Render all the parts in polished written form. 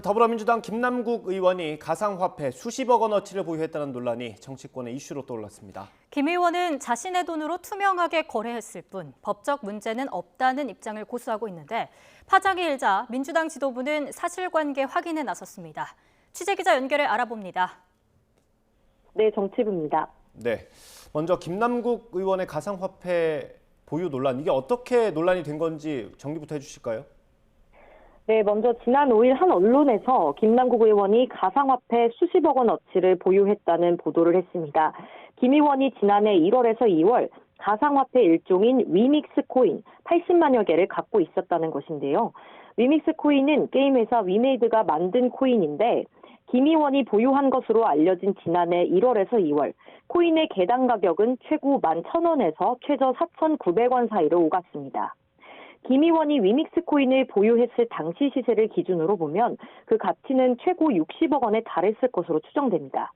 더불어민주당 김남국 의원이 가상화폐 수십억 원어치를 보유했다는 논란이 정치권의 이슈로 떠올랐습니다. 김 의원은 자신의 돈으로 투명하게 거래했을 뿐 법적 문제는 없다는 입장을 고수하고 있는데 파장이 일자 민주당 지도부는 사실관계 확인에 나섰습니다. 취재기자 연결해 알아봅니다. 네, 정치부입니다. 네, 먼저 김남국 의원의 가상화폐 보유 논란, 이게 어떻게 논란이 된 건지 정리부터 해주실까요? 네, 먼저 지난 5일 한 언론에서 김남국 의원이 가상화폐 수십억 원어치를 보유했다는 보도를 했습니다. 김 의원이 지난해 1월에서 2월 가상화폐 일종인 위믹스 코인 80만여 개를 갖고 있었다는 것인데요. 위믹스 코인은 게임 회사 위메이드가 만든 코인인데 김 의원이 보유한 것으로 알려진 지난해 1월에서 2월 코인의 개당 가격은 최고 11,000원에서 최저 4,900원 사이로 오갔습니다. 김 의원이 위믹스 코인을 보유했을 당시 시세를 기준으로 보면 그 가치는 최고 60억 원에 달했을 것으로 추정됩니다.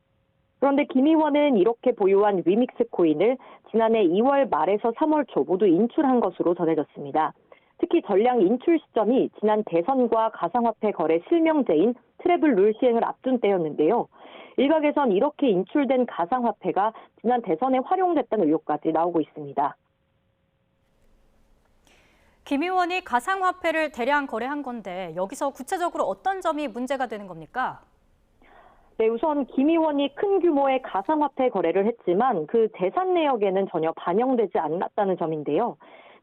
그런데 김 의원은 이렇게 보유한 위믹스 코인을 지난해 2월 말에서 3월 초 모두 인출한 것으로 전해졌습니다. 특히 전량 인출 시점이 지난 대선과 가상화폐 거래 실명제인 트래블 룰 시행을 앞둔 때였는데요. 일각에선 이렇게 인출된 가상화폐가 지난 대선에 활용됐다는 의혹까지 나오고 있습니다. 김 의원이 가상화폐를 대량 거래한 건데 여기서 구체적으로 어떤 점이 문제가 되는 겁니까? 네, 우선 김 의원이 큰 규모의 가상화폐 거래를 했지만 그 재산 내역에는 전혀 반영되지 않았다는 점인데요.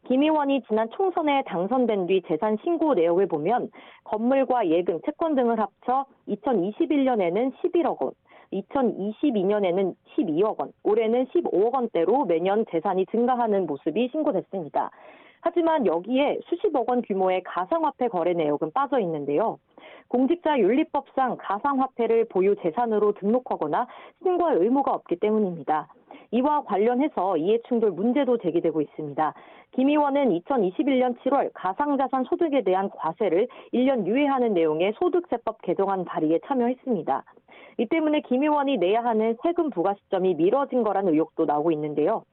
김 의원이 지난 총선에 당선된 뒤 재산 신고 내역을 보면 건물과 예금, 채권 등을 합쳐 2021년에는 11억 원, 2022년에는 12억 원, 올해는 15억 원대로 매년 재산이 증가하는 모습이 신고됐습니다. 하지만 여기에 수십억 원 규모의 가상화폐 거래 내역은 빠져 있는데요. 공직자윤리법상 가상화폐를 보유 재산으로 등록하거나 신고할 의무가 없기 때문입니다. 이와 관련해서 이해충돌 문제도 제기되고 있습니다. 김 의원은 2021년 7월 가상자산 소득에 대한 과세를 1년 유예하는 내용의 소득세법 개정안 발의에 참여했습니다. 이 때문에 김 의원이 내야 하는 세금 부과 시점이 미뤄진 거라는 의혹도 나오고 있는데요.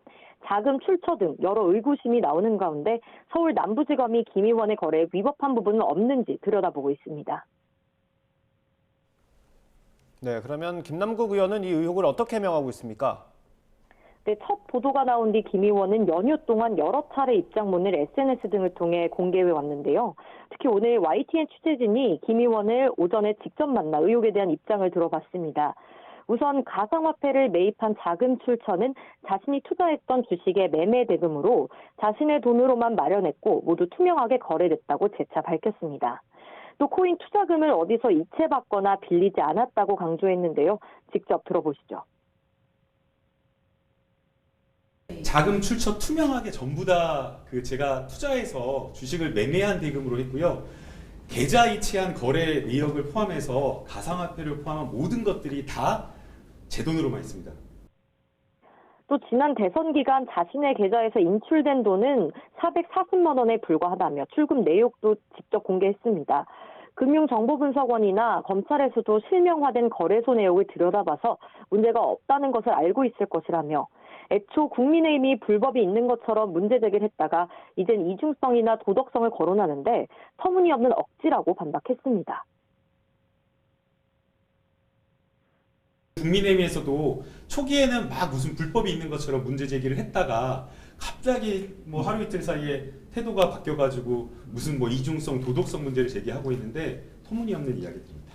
자금 출처 등 여러 의구심이 나오는 가운데 서울 남부지검이 김 의원의 거래에 위법한 부분은 없는지 들여다보고 있습니다. 네, 그러면 김남국 의원은 이 의혹을 어떻게 해명하고 있습니까? 네, 첫 보도가 나온 뒤 김 의원은 연휴 동안 여러 차례 입장문을 SNS 등을 통해 공개해 왔는데요. 특히 오늘 YTN 취재진이 김 의원을 오전에 직접 만나 의혹에 대한 입장을 들어봤습니다. 우선 가상화폐를 매입한 자금 출처는 자신이 투자했던 주식의 매매 대금으로 자신의 돈으로만 마련했고 모두 투명하게 거래됐다고 재차 밝혔습니다. 또 코인 투자금을 어디서 이체받거나 빌리지 않았다고 강조했는데요. 직접 들어보시죠. 자금 출처 투명하게 전부 다 제가 투자해서 주식을 매매한 대금으로 했고요. 계좌 이체한 거래 내역을 포함해서 가상화폐를 포함한 모든 것들이 다 제 돈으로만 했습니다. 또 지난 대선 기간 자신의 계좌에서 인출된 돈은 440만 원에 불과하다며 출금 내역도 직접 공개했습니다. 금융정보분석원이나 검찰에서도 실명화된 거래소 내역을 들여다봐서 문제가 없다는 것을 알고 있을 것이라며 애초 국민의힘이 불법이 있는 것처럼 문제 제기를 했다가 이젠 이중성이나 도덕성을 거론하는데 터무니없는 억지라고 반박했습니다. 국민의힘에서도 초기에는 막 무슨 불법이 있는 것처럼 문제 제기를 했다가 갑자기 하루 이틀 사이에 태도가 바뀌어가지고 무슨 이중성, 도덕성 문제를 제기하고 있는데 터무니없는 이야기입니다.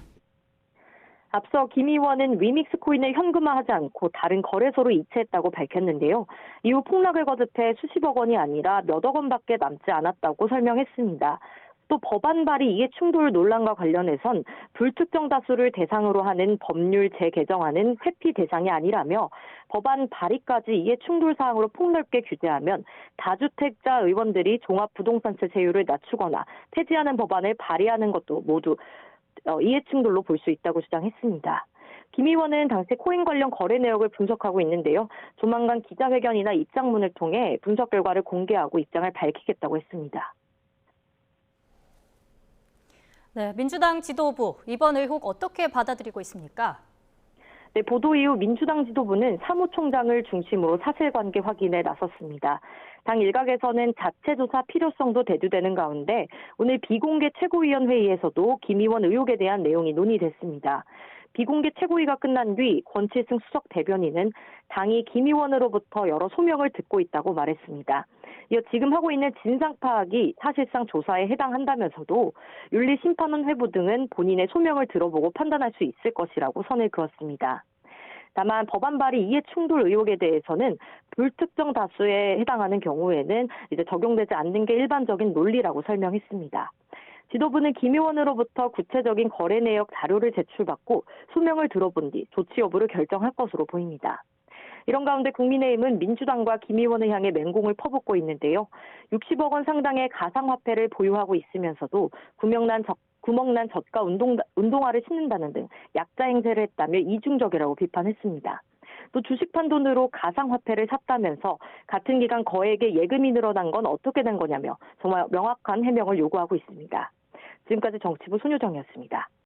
앞서 김 의원은 위믹스 코인을 현금화하지 않고 다른 거래소로 이체했다고 밝혔는데요. 이후 폭락을 거듭해 수십억 원이 아니라 몇억 원밖에 남지 않았다고 설명했습니다. 또 법안 발의 이해충돌 논란과 관련해선 불특정 다수를 대상으로 하는 법률 재개정안은 회피 대상이 아니라며 법안 발의까지 이해충돌 사항으로 폭넓게 규제하면 다주택자 의원들이 종합부동산세 세율을 낮추거나 폐지하는 법안을 발의하는 것도 모두 이해충돌로 볼 수 있다고 주장했습니다. 김 의원은 당시 코인 관련 거래 내역을 분석하고 있는데요. 조만간 기자회견이나 입장문을 통해 분석 결과를 공개하고 입장을 밝히겠다고 했습니다. 네, 민주당 지도부 이번 의혹 어떻게 받아들이고 있습니까? 네, 보도 이후 민주당 지도부는 사무총장을 중심으로 사실관계 확인에 나섰습니다. 당 일각에서는 자체 조사 필요성도 대두되는 가운데 오늘 비공개 최고위원회의에서도 김 의원 의혹에 대한 내용이 논의됐습니다. 비공개 최고위가 끝난 뒤 권칠승 수석 대변인은 당이 김 의원으로부터 여러 소명을 듣고 있다고 말했습니다. 이어 지금 하고 있는 진상 파악이 사실상 조사에 해당한다면서도 윤리심판원 회부 등은 본인의 소명을 들어보고 판단할 수 있을 것이라고 선을 그었습니다. 다만 법안 발의 이해 충돌 의혹에 대해서는 불특정 다수에 해당하는 경우에는 이제 적용되지 않는 게 일반적인 논리라고 설명했습니다. 지도부는 김 의원으로부터 구체적인 거래 내역 자료를 제출받고 소명을 들어본 뒤 조치 여부를 결정할 것으로 보입니다. 이런 가운데 국민의힘은 민주당과 김 의원을 향해 맹공을 퍼붓고 있는데요. 60억 원 상당의 가상화폐를 보유하고 있으면서도 구멍난 젖과 운동화를 신는다는 등 약자 행세를 했다며 이중적이라고 비판했습니다. 또 주식판 돈으로 가상화폐를 샀다면서 같은 기간 거액의 예금이 늘어난 건 어떻게 된 거냐며 정말 명확한 해명을 요구하고 있습니다. 지금까지 정치부 손효정이었습니다.